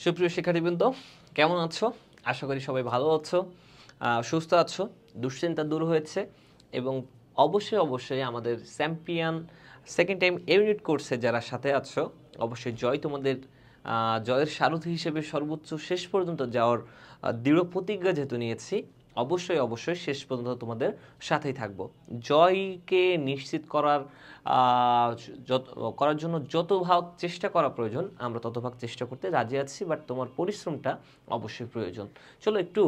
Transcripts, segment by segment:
সুপ্রিয় শিক্ষার্থীবৃন্দ, কেমন আছো? আশা করি সবাই ভালো আছো, সুস্থ আছো, দুশ্চিন্তা দূর হয়েছে এবং অবশ্যই আমাদের চ্যাম্পিয়ন সেকেন্ড টাইম ইউনিট কোর্সে যারা সাথে আছো, অবশ্যই জয় তোমাদের। জয়ের সারথি হিসেবে সর্বোচ্চ শেষ পর্যন্ত যাওয়ার দৃঢ় প্রতিজ্ঞা যেহেতু নিয়েছি, অবশ্যই শেষ পর্যন্ত তোমাদের সাথেই থাকবো। জয়কে নিশ্চিত করার জন্য যত ভাগ চেষ্টা করা প্রয়োজন আমরা তত ভাগ চেষ্টা করতে রাজি আছি, বাট তোমার পরিশ্রমটা অবশ্যই প্রয়োজন। চলো একটু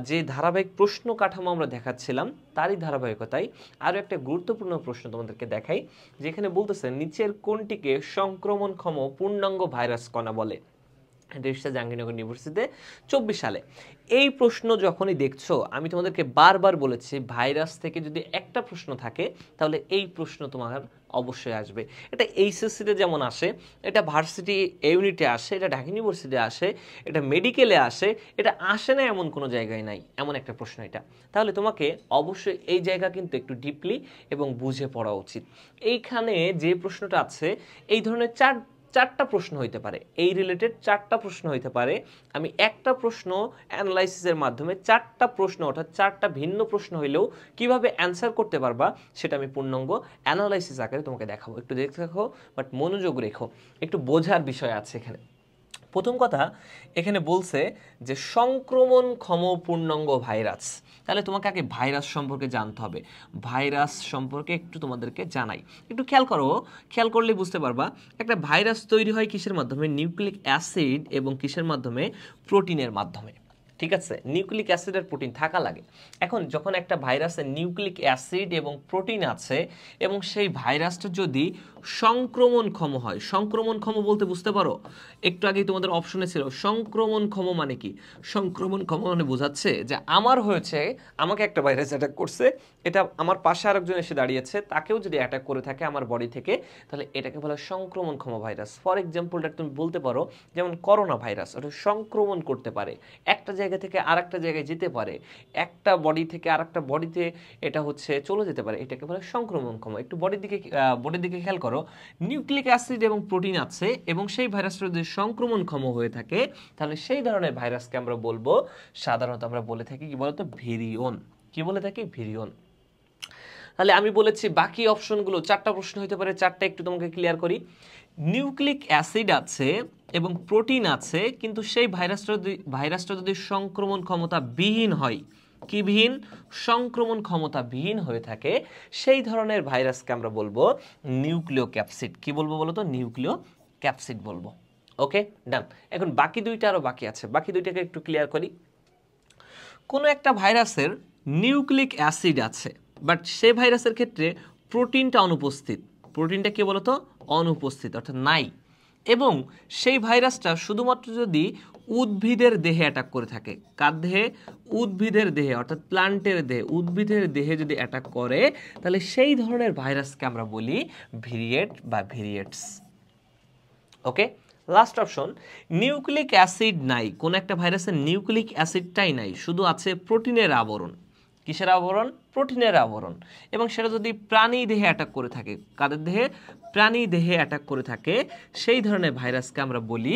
যে ধারাবাহিক প্রশ্ন কাঠামো আমরা দেখাচ্ছিলাম তারই ধারাবাহিকতায় আরও একটা গুরুত্বপূর্ণ প্রশ্ন তোমাদেরকে দেখাই, যেখানে বলতেছে নিচের কোনটিকে সংক্রমণক্ষম পূর্ণাঙ্গ ভাইরাস কণা বলে। এটা এসেছে জাহাঙ্গীরনগর ইউনিভার্সিটিতে 24 সালে। এই প্রশ্ন যখনই দেখছো, আমি তোমাদেরকে বারবার বলেছি ভাইরাস থেকে যদি একটা প্রশ্ন থাকে তাহলে এই প্রশ্ন তোমার অবশ্যই আসবে। এটা এইচএসসিতে যেমন আসে, এটা ভার্সিটি ইউনিটে আসে, এটা ঢাকা ইউনিভার্সিটি আসে, এটা মেডিকেলে আসে, এটা আসে না এমন কোনো জায়গায় নাই এমন একটা প্রশ্ন এটা। তাহলে তোমাকে অবশ্যই এই জায়গা কিন্তু একটু ডিপলি এবং বুঝে পড়া উচিত। এইখানে যে প্রশ্নটা আছে, এই ধরনের চারটা প্রশ্ন হইতে পারে, এই রিলেটেড চারটা প্রশ্ন হইতে পারে। আমি একটা প্রশ্ন অ্যানালাইসিসের মাধ্যমে চারটা প্রশ্ন, অর্থাৎ চারটা ভিন্ন প্রশ্ন হইলেও কিভাবে অ্যান্সার করতে পারবা সেটা আমি পূর্ণাঙ্গ অ্যানালাইসিস আকারে তোমাকে দেখাবো। একটু দেখতে থাকো, বাট মনোযোগ রেখো, একটু বোঝার বিষয় আছে এখানে। প্রথম কথা, এখানে বলছে যে সংক্রমণক্ষম পূর্ণাঙ্গ ভাইরাস। তাহলে তোমাকে আগে ভাইরাস সম্পর্কে জানতে হবে। ভাইরাস সম্পর্কে একটু তোমাদেরকে জানাই, একটু খেয়াল করলে বুঝতে পারবা। একটা ভাইরাস তৈরি হয় কিসের মাধ্যমে? নিউক্লিক অ্যাসিড এবং কিসের মাধ্যমে? প্রোটিনের মাধ্যমে। ঠিক আছে, নিউক্লিক অ্যাসিড আর প্রোটিন থাকা লাগে। এখন যখন একটা ভাইরাসে নিউক্লিক অ্যাসিড এবং প্রোটিন আছে এবং সেই ভাইরাসটা যদি সংক্রমণক্ষম হয়, সংক্রমণক্ষম বলতে বুঝতে পারো, একটু আগেই তোমাদের অপশনে ছিল সংক্রমণক্ষম মানে কি? সংক্রমণক্ষম মানে বোঝাচ্ছে যে আমার হয়েছে, আমাকে একটা ভাইরাস অ্যাটাক করছে, এটা আমার পাশে আরেকজন এসে দাঁড়িয়েছে, তাকেও যদি অ্যাটাক করে থাকে আমার বডি থেকে, তাহলে এটাকে বলা হয় সংক্রমণক্ষম ভাইরাস। ফর এক্সাম্পলটা তুমি বলতে পারো যেমন করোনা ভাইরাস, ওটা সংক্রমণ করতে পারে, একটা জায়গা থেকে আরেকটা জায়গায় যেতে পারে, একটা বডি থেকে আরেকটা বডিতে এটা হচ্ছে চলে যেতে পারে, এটাকে বলে সংক্রমণক্ষম। একটু বডির দিকে খেয়াল করো, নিউক্লিক অ্যাসিড এবং প্রোটিন আছে এবং সেই ভাইরাসটা যদি সংক্রমণক্ষম হয়ে থাকে তাহলে সেই ধরনের ভাইরাসকে আমরা বলবো, সাধারণত আমরা বলে থাকি কি বলতো? ভিরিয়ন। কি বলে থাকি? ভিরিয়ন। তাহলে আমি বলেছি বাকি অপশনগুলো চারটা প্রশ্ন হতে পারে, চারটা একটু তোমাকে ক্লিয়ার করি। নিউক্লিক অ্যাসিড আছে এবং প্রোটিন আছে, কিন্তু সেই ভাইরাসটা যদি সংক্রমণ ক্ষমতা বিহীন হয়, কি বিহীন? সংক্রমণ ক্ষমতা বিহীন হয়ে থাকে, সেই ধরনের ভাইরাসকে আমরা বলবো নিউক্লিয় ক্যাপসিড। কি বলবো বলো তো? নিউক্লিয় ক্যাপসিড বলবো। ওকে, ডান। এখন বাকি দুইটা আরো বাকি আছে, বাকি দুইটাকে একটু ক্লিয়ার করি। কোনো একটা ভাইরাসের নিউক্লিক অ্যাসিড আছে, বাট সেই ভাইরাসের ক্ষেত্রে প্রোটিনটা অনুপস্থিত। প্রোটিনটা কি বলতো? অনুপস্থিত, অর্থাৎ নাই। এবং সেই ভাইরাসটা শুধুমাত্র যদি উদ্ভিদের দেহে অ্যাটাক করে থাকে, কার দেহে? উদ্ভিদের দেহে, অর্থাৎ প্লান্টের দেহে, উদ্ভিদের দেহে যদি অ্যাটাক করে তাহলে সেই ধরনের ভাইরাসকে আমরা বলি ভিরিয়েট বা ভিরিয়েটস। ওকে, লাস্ট অপশন, নিউক্লিক অ্যাসিড নাই, কোন একটা ভাইরাসের নিউক্লিক অ্যাসিডটাই নাই, শুধু আছে প্রোটিনের আবরণ। কিসের আবরণ? প্রোটিনের আবরণ। এবং সেটা যদি প্রাণী দেহে অ্যাটাক করে থাকে, কাদের দেহে? প্রাণী দেহে অ্যাটাক করে থাকে, সেই ধরনের ভাইরাসকে আমরা বলি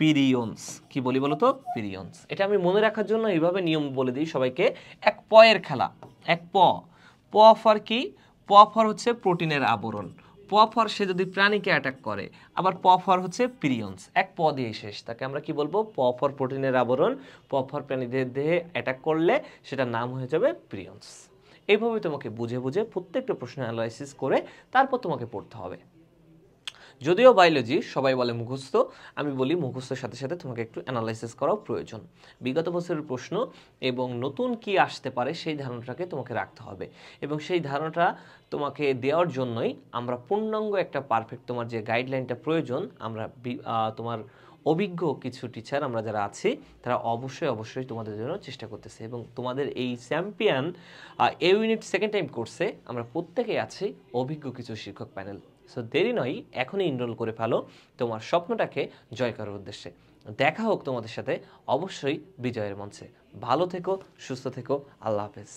পিরিয়ন্স। কি বলি বলো তো? পিরিয়ন্স। এটা আমি মনে রাখার জন্য এইভাবে নিয়ম বলে দিই সবাইকে। এক পয়ের খেলা, এক প ফর কি? প ফর হচ্ছে প্রোটিনের আবরণ, প ফর সে যদি প্রাণীকে অ্যাটাক করে, আবার প ফর হচ্ছে পিরিয়ন্স, এক প দিয়ে শেষ, তাকে আমরা কি বলবো? প ফর প্রোটিনের আবরণ, প ফর প্রাণীদের দেহে অ্যাটাক করলে সেটার নাম হয়ে যাবে পিরিয়ন্স। এইভাবে তোমাকে বুঝে বুঝে প্রত্যেকটা প্রশ্ন অ্যানালাইসিস করে তারপর তোমাকে পড়তে হবে। যদিও বায়োলজি সবাই বলে মুখস্থ, আমি বলি মুখস্থের সাথে সাথে তোমাকে একটু অ্যানালাইসিস করাও প্রয়োজন। বিগত বছরের প্রশ্ন এবং নতুন কি আসতে পারে সেই ধারণাটাকে তোমাকে রাখতে হবে, এবং সেই ধারণাটা তোমাকে দেওয়ার জন্যই আমরা পূর্ণাঙ্গ একটা পারফেক্ট তোমার যে গাইডলাইনটা প্রয়োজন, আমরা তোমার অভিজ্ঞ কিছু টিচার আমরা যারা আছি তারা অবশ্যই তোমাদের জন্য চেষ্টা করতেছে, এবং তোমাদের এই চ্যাম্পিয়ন ইউনিট সেকেন্ড টাইম কোর্সে আমরা প্রত্যেকেই আছি অভিজ্ঞ কিছু শিক্ষক প্যানেল। সো দেরি নয়, এখনই এনরোল করে ফেলো তোমার স্বপ্নটাকে জয় করার উদ্দেশ্যে। দেখা হোক তোমাদের সাথে অবশ্যই বিজয়ের মঞ্চে। ভালো থেকো, সুস্থ থেকো, আল্লাহ হাফেজ।